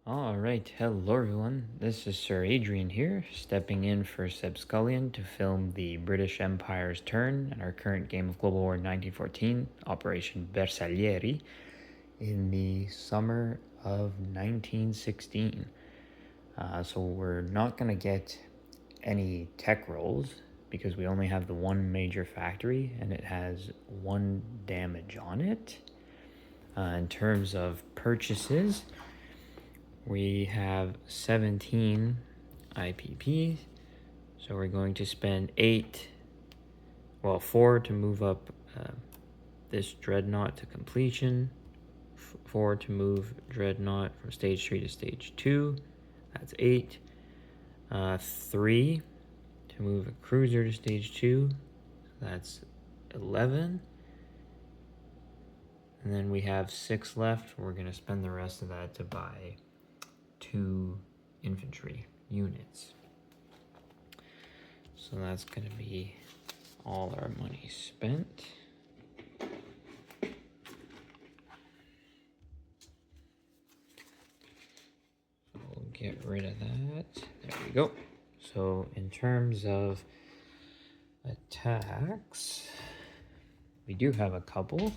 All right, hello everyone. This is Sir Adrian here, stepping in for Seb Scullion to film the British Empire's turn in our current game of Global War 1914, Operation Bersaglieri, in the summer of 1916. So we're not going to get any tech rolls because we only have the one major factory and it has one damage on it. In terms of purchases, we have 17 IPPs, so we're going to spend 4 to move up this dreadnought to completion, 4 to move dreadnought from stage 3 to stage 2, that's 8, 3 to move a cruiser to stage 2, that's 11, and then we have 6 left. We're going to spend the rest of that to buy 2 infantry units. So that's going to be all our money spent. So we'll get rid of that. There we go. So in terms of attacks, we do have a couple.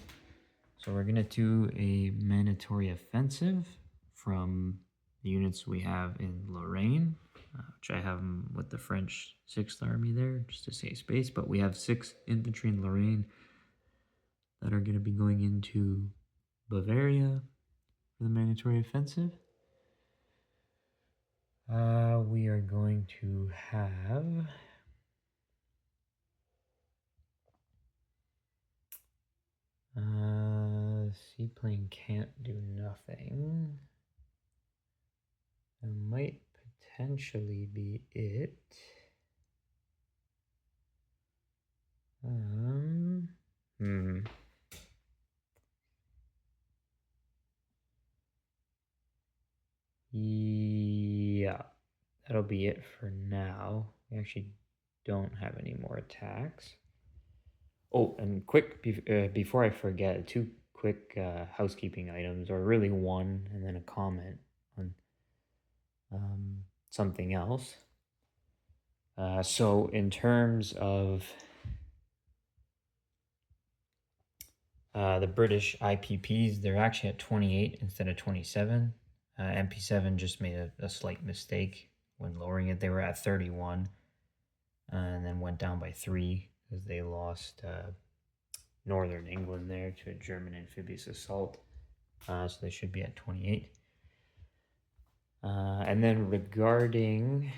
So we're going to do a mandatory offensive from the units we have in Lorraine, which I have them with the French 6th Army there, just to save space. But we have 6 infantry in Lorraine that are going to be going into Bavaria for the mandatory offensive. We are going to have seaplane can't do nothing. That might potentially be it. Yeah, that'll be it for now. We actually don't have any more attacks. Oh, and quick, before I forget, 2 quick housekeeping items, or really one, and then a comment on something else. So in terms of the British IPPs, they're actually at 28 instead of 27. MP7 just made a slight mistake when lowering it. They were at 31 and then went down by 3 because they lost northern England there to a German amphibious assault. So they should be at 28. And then regarding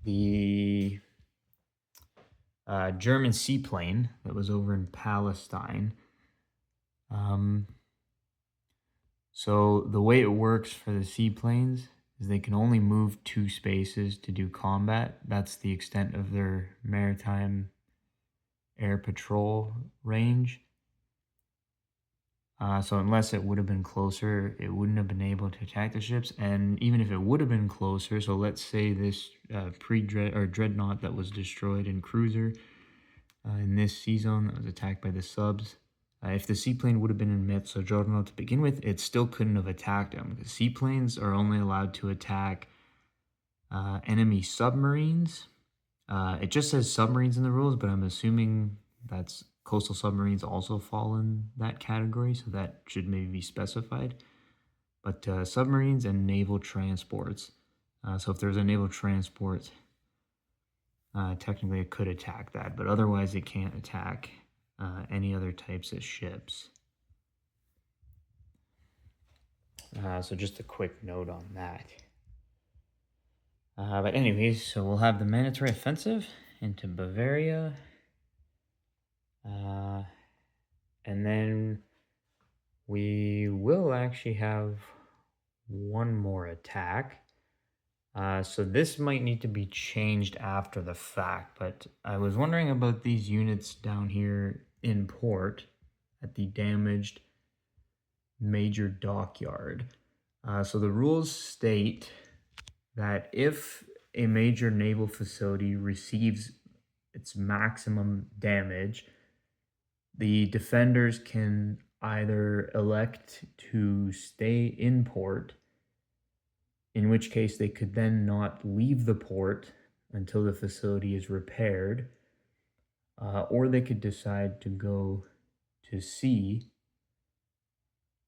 the German seaplane that was over in Palestine. So the way it works for the seaplanes is they can only move 2 spaces to do combat. That's the extent of their maritime air patrol range. So unless it would have been closer, it wouldn't have been able to attack the ships. And even if it would have been closer, so let's say this dreadnought that was destroyed in cruiser in this sea zone that was attacked by the subs, if the seaplane would have been in Mezzogiorno to begin with, it still couldn't have attacked them. The seaplanes are only allowed to attack enemy submarines. It just says submarines in the rules, but I'm assuming that's coastal submarines also fall in that category, so that should maybe be specified. But submarines and naval transports. So if there's a naval transport, technically it could attack that, but otherwise it can't attack any other types of ships. So just a quick note on that. But anyways, so we'll have the mandatory offensive into Bavaria. And then we will actually have one more attack. So this might need to be changed after the fact, but I was wondering about these units down here in port at the damaged major dockyard. So the rules state that if a major naval facility receives its maximum damage, the defenders can either elect to stay in port, in which case they could then not leave the port until the facility is repaired, or they could decide to go to sea.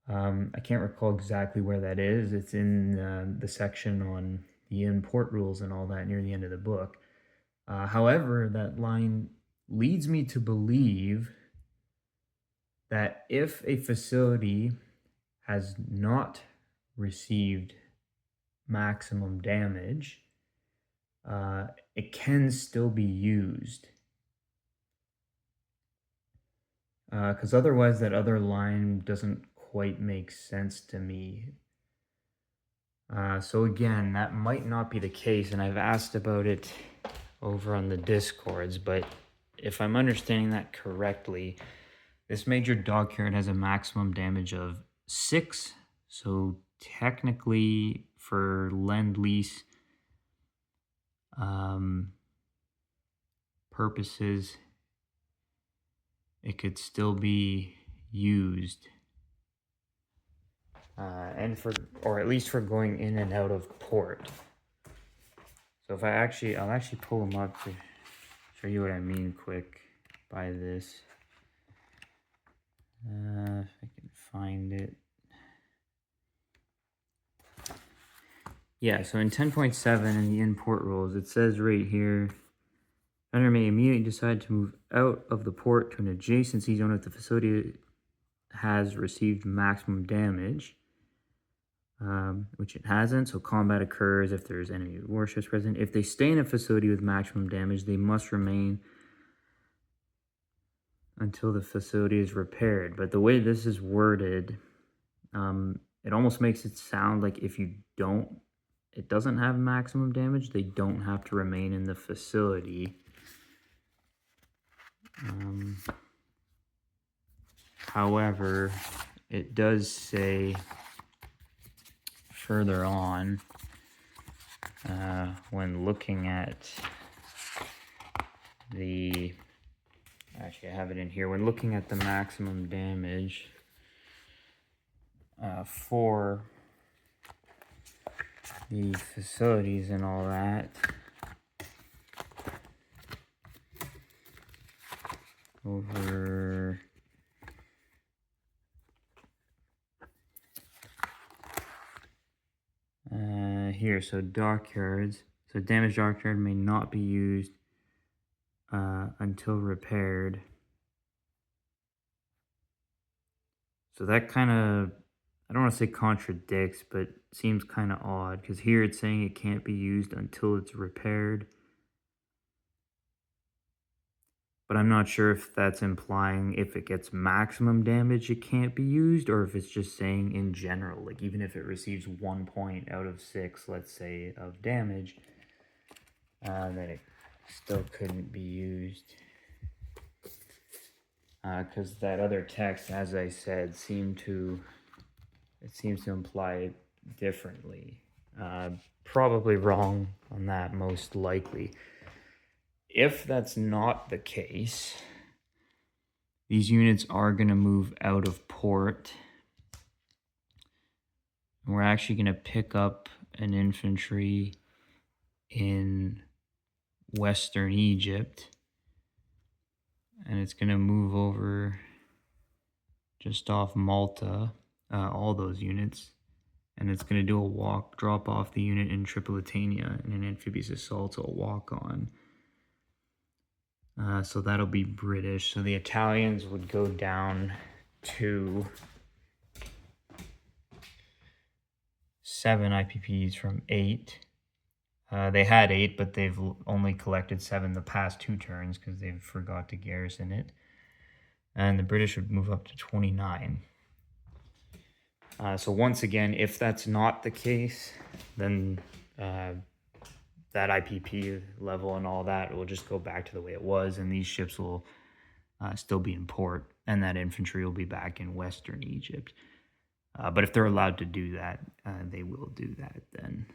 I can't recall exactly where that is. It's in the section on the in-port rules and all that near the end of the book. However, that line leads me to believe that if a facility has not received maximum damage, it can still be used. Because otherwise that other line doesn't quite make sense to me. So again, that might not be the case, and I've asked about it over on the Discords, but if I'm understanding that correctly, this major dockyard has a maximum damage of 6, so technically for Lend-Lease purposes, it could still be used. And for, or at least for going in and out of port. So if I'll actually pull them up to show you what I mean quick by this. If I can find it. Yeah, so in 10.7 in the in-port rules, it says right here, owner may immediately decide to move out of the port to an adjacent sea zone if the facility has received maximum damage. Which it hasn't, so combat occurs if there's enemy warships present. If they stay in a facility with maximum damage, they must remain until the facility is repaired. But the way this is worded, it almost makes it sound like if it doesn't have maximum damage, they don't have to remain in the facility. However, it does say further on, when looking at the, actually I have it in here, when looking at the maximum damage for the facilities and all that, over here, so dockyards. So damaged dockyard may not be used until repaired. So that kind of, I don't want to say contradicts, but seems kind of odd, because here it's saying it can't be used until it's repaired. But I'm not sure if that's implying if it gets maximum damage, it can't be used, or if it's just saying in general, like even if it receives 1 point out of 6, let's say, of damage, that it still couldn't be used. Because that other text, as I said, seems to imply it differently. Probably wrong on that, most likely. If that's not the case, these units are going to move out of port. And we're actually going to pick up an infantry in Western Egypt. And it's going to move over just off Malta, all those units. And it's going to do a drop off the unit in Tripolitania in an amphibious assault, so a walk on. So that'll be British. So the Italians would go down to 7 IPPs from 8. They had 8, but they've only collected 7 the past 2 turns because they forgot to garrison it. And the British would move up to 29. So once again, if that's not the case, then that IPP level and all that will just go back to the way it was, and these ships will still be in port, and that infantry will be back in Western Egypt. But if they're allowed to do that, they will do that then.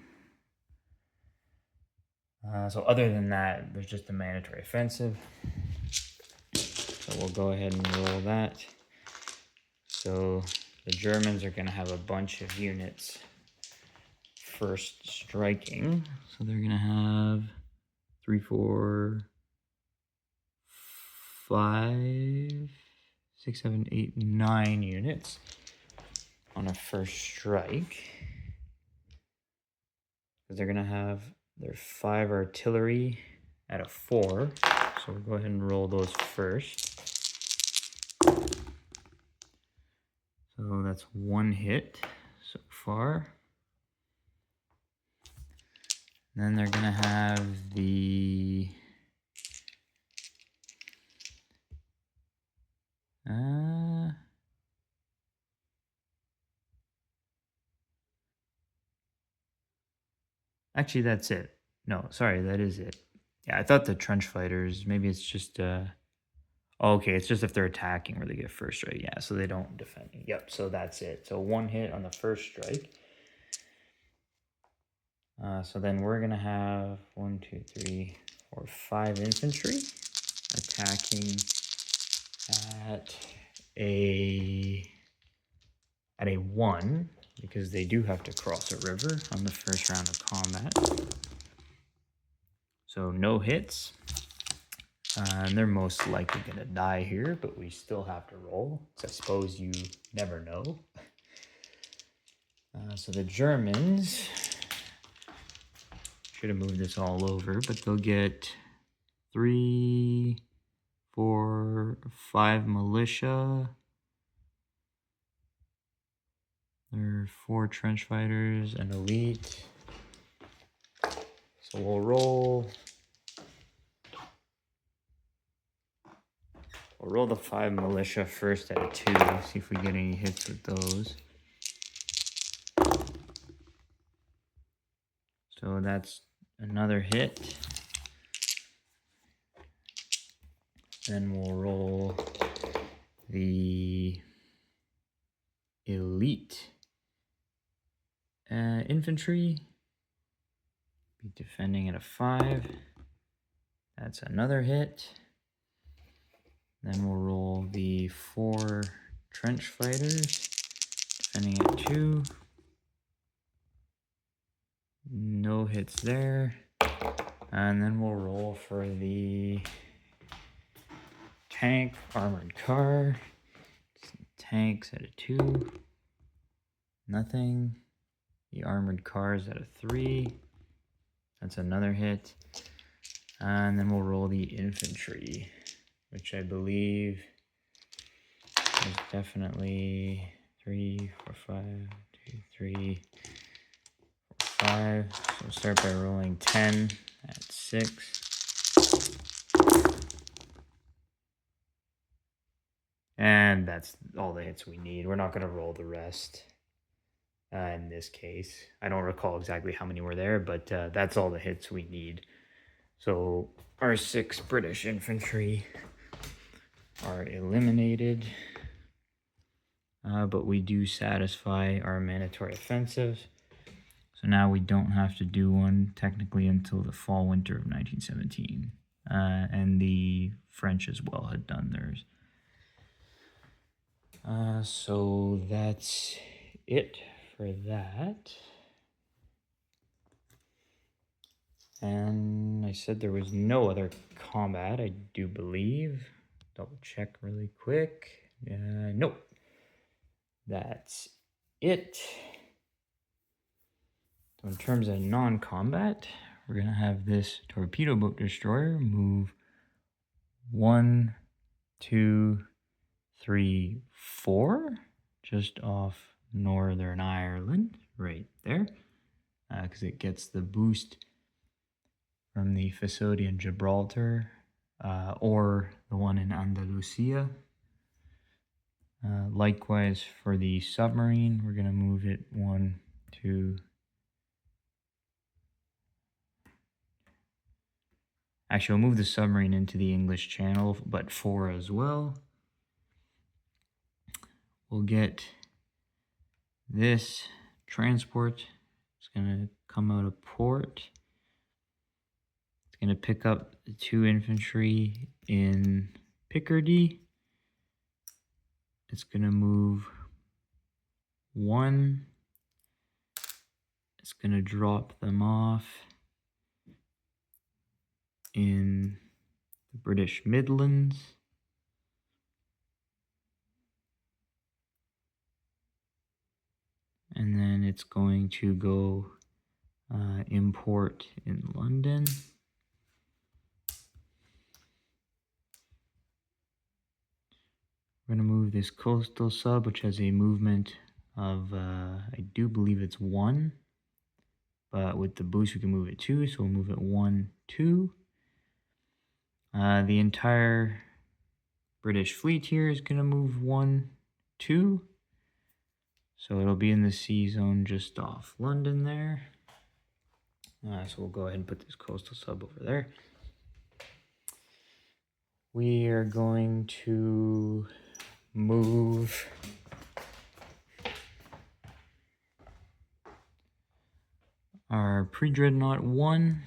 So other than that, there's just a mandatory offensive. So we'll go ahead and roll that. So the Germans are going to have a bunch of units first striking. So they're going to have 3, 4, 5, 6, 7, 8, 9 units on a first strike. They're going to have their 5 artillery at a 4. So we'll go ahead and roll those first. So that's 1 hit so far. Then they're going to have the actually, that's it. No, sorry, that is it. Yeah, I thought the trench fighters, maybe it's just, okay, it's just if they're attacking where they get first strike. Yeah, so they don't defend. Yep, so that's it. So 1 hit on the first strike. So then we're going to have 1, 2, 3, 4, 5 infantry attacking at a 1, because they do have to cross a river on the first round of combat. So no hits. And they're most likely going to die here, but we still have to roll. So I suppose you never know. So the Germans should have moved this all over, but they'll get 3, 4, 5 militia. There are 4 trench fighters and elite. So we'll roll. We'll roll the 5 militia first at a 2. See if we get any hits with those. So that's another hit. Then we'll roll the elite infantry. Be defending at a 5. That's another hit. Then we'll roll the 4 trench fighters, defending at 2. No hits there. And then we'll roll for the tank armored car. Tanks at a 2. Nothing. The armored cars at a 3. That's another hit. And then we'll roll the infantry, which I believe is definitely 3, 4, 5, 2, 3, 4, 5. So we'll start by rolling 10 at 6. And that's all the hits we need. We're not going to roll the rest in this case. I don't recall exactly how many were there, but that's all the hits we need. So our 6 British infantry are eliminated, but we do satisfy our mandatory offensives. So now we don't have to do one technically until the fall-winter of 1917. And the French as well had done theirs. So that's it for that. And I said there was no other combat, I do believe. Double check really quick. Nope. That's it. So in terms of non-combat, we're going to have this torpedo boat destroyer move 1, 2, 3, 4, just off Northern Ireland, right there, because it gets the boost from the facility in Gibraltar, or the one in Andalusia. Likewise for the submarine, we're going to move it 1, 2. Actually, we'll move the submarine into the English Channel, but 4 as well. We'll get this transport. It's going to come out of port. It's going to pick up the 2 infantry in Picardy. it's going to move 1. It's going to drop them off in the British Midlands. And then it's going to go import in London. We're going to move this coastal sub, which has a movement of, I do believe it's 1. But with the boost, we can move it 2. So we'll move it 1, 2. The entire British fleet here is going to move 1, 2. So it'll be in the sea zone just off London there. So we'll go ahead and put this coastal sub over there. We are going to move our pre-dreadnought 1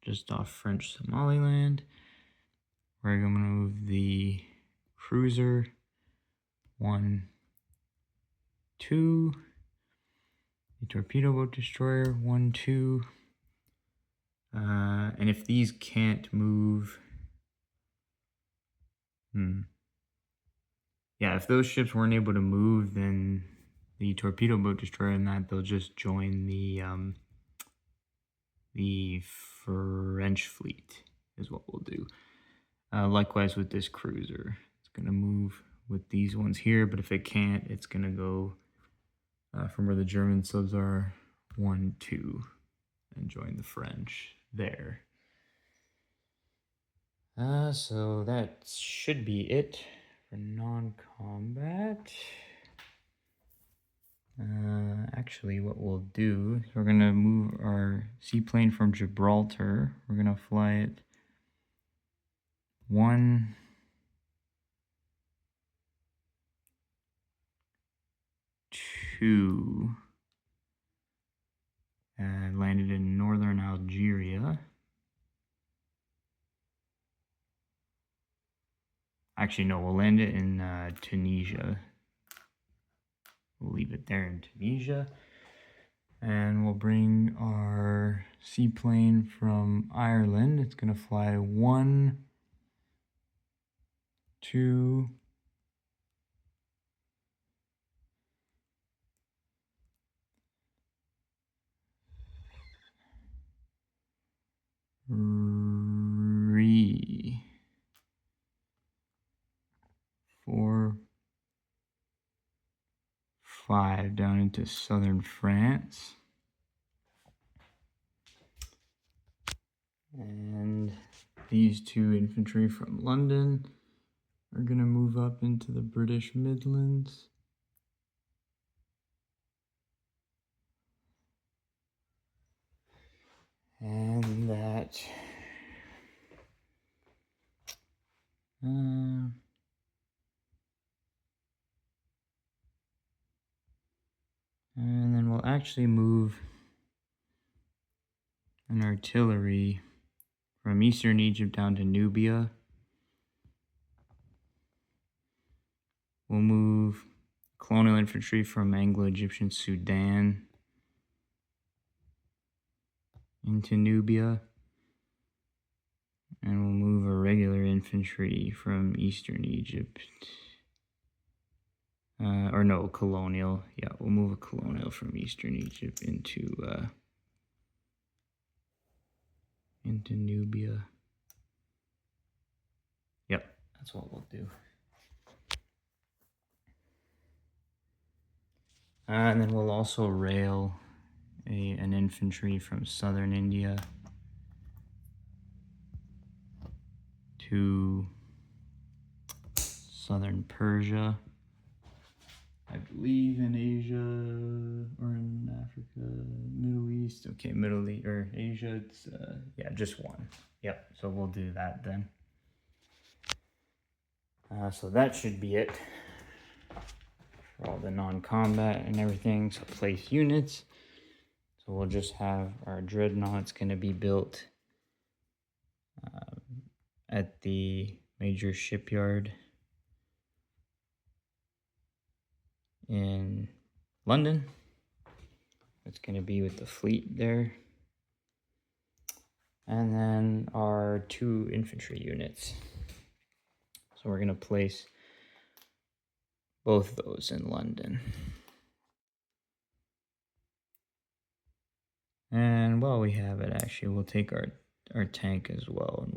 just off French Somaliland. We're going to move the cruiser 1, 2. The torpedo boat destroyer 1, 2. And if these can't move, yeah, if those ships weren't able to move, then the torpedo boat destroyer and that they'll just join the French fleet is what we'll do. Likewise with this cruiser, it's gonna move with these ones here, but if it can't, it's gonna go from where the German subs are 1, 2, and join the French there. So that should be it for non-combat. Actually, what we'll do is we're going to move our seaplane from Gibraltar. We're going to fly it 1, 2, and landed in northern Algeria. Actually, no, we'll land it in Tunisia. We'll leave it there in Tunisia. And we'll bring our seaplane from Ireland. It's going to fly 1, 2, 3, 4, 5 down into southern France. And these 2 infantry from London are going to move up into the British Midlands. And that and then we'll actually move an artillery from eastern Egypt down to Nubia. We'll move colonial infantry from Anglo-Egyptian Sudan into Nubia. And we'll move a regular infantry from eastern Egypt. Or no, colonial. Yeah, we'll move a colonial from eastern Egypt into Nubia. Yep, that's what we'll do. And then we'll also rail an infantry from southern India to southern Persia. I believe in Asia or in Africa, Middle East. Okay, Middle East or Asia, it's yeah, just 1. Yep, so we'll do that then. So that should be it for all the non-combat and everything. So place units. So we'll just have our dreadnoughts going to be built at the major shipyard in London. It's going to be with the fleet there. And then our 2 infantry units. So we're going to place both those in London. And while we have it, actually, we'll take our tank as well, and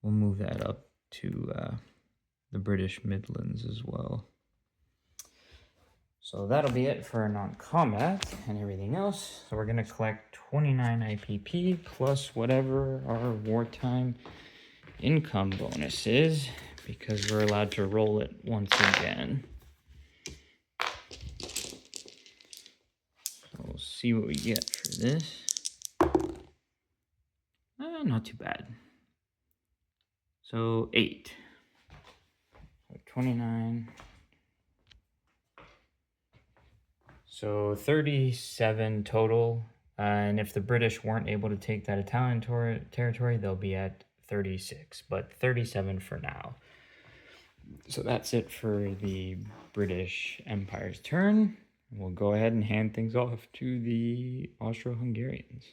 we'll move that up to the British Midlands as well. So that'll be it for non-combat and everything else. So we're going to collect 29 IPP plus whatever our wartime income bonus is, because we're allowed to roll it once again. So we'll see what we get for this. Not too bad. So 8. So 29. So 37 total. And if the British weren't able to take that Italian territory, they'll be at 36, but 37 for now. So that's it for the British Empire's turn. We'll go ahead and hand things off to the Austro-Hungarians.